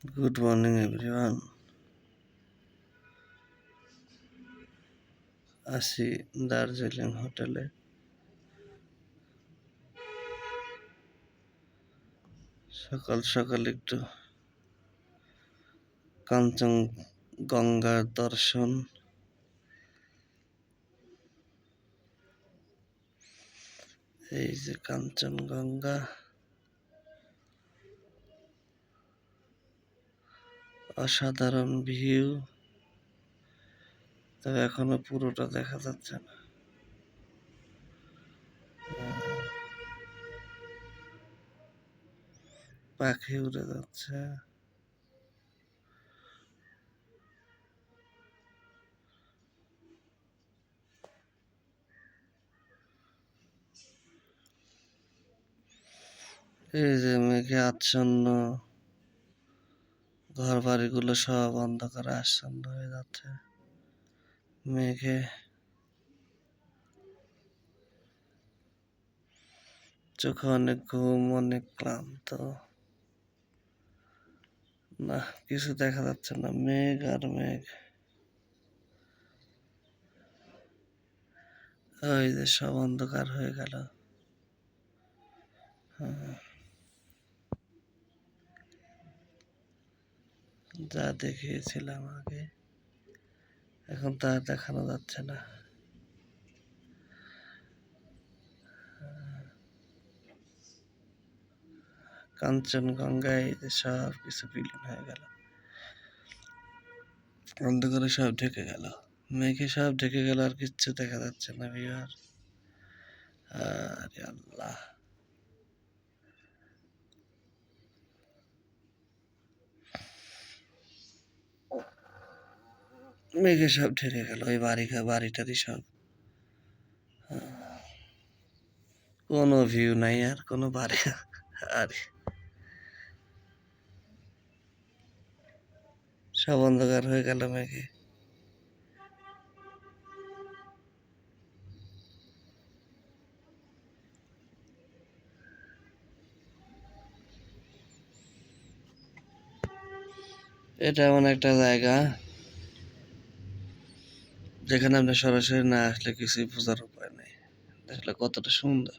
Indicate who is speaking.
Speaker 1: Good morning everyone. আসি দার্জিলিং হোটেলে। সকাল সকাল একটু কাঞ্চনগঙ্গার দর্শন। এই যে কাঞ্চনগঙ্গা, অসাধারণ ভিউ। তবে এখনো পুরোটা দেখা যাচ্ছে না। পাখি উড়ে যাচ্ছে। এই যে মেঘে আচ্ছন্ন, ঘর বাড়িগুলো সব অন্ধকারে আচ্ছন্ন হয়ে যাচ্ছে মেঘে। চোখে অনেক ঘুম, অনেক ক্লান্ত। না, কিছু দেখা যাচ্ছে না, মেঘ আর মেঘ। ওই যে সব অন্ধকার হয়ে গেল। যা দেখিয়েছিলাম আগে, এখন তা আর দেখানো যাচ্ছে না। কাঞ্চনগঙ্গায় যে সব কিছু বিলীন হয়ে গেল, অন্ধকারে সব ঢেকে গেল, মেঘে সব ঢেকে গেল, আর কিচ্ছু দেখা যাচ্ছে না বিহার। আরে আল্লাহ, মেঘে সব ঢেকে গেল, ওই বাড়িটারি সব। কোনো ভিউ নাই আর, কোনো বাড়ি। আরে সব অন্ধকার হয়ে গেল মেঘে। এটা এমন একটা জায়গা যেখানে আপনি সরাসরি না আসলে কিছুই বোঝার উপায় নেই আসলে কতটা সুন্দর।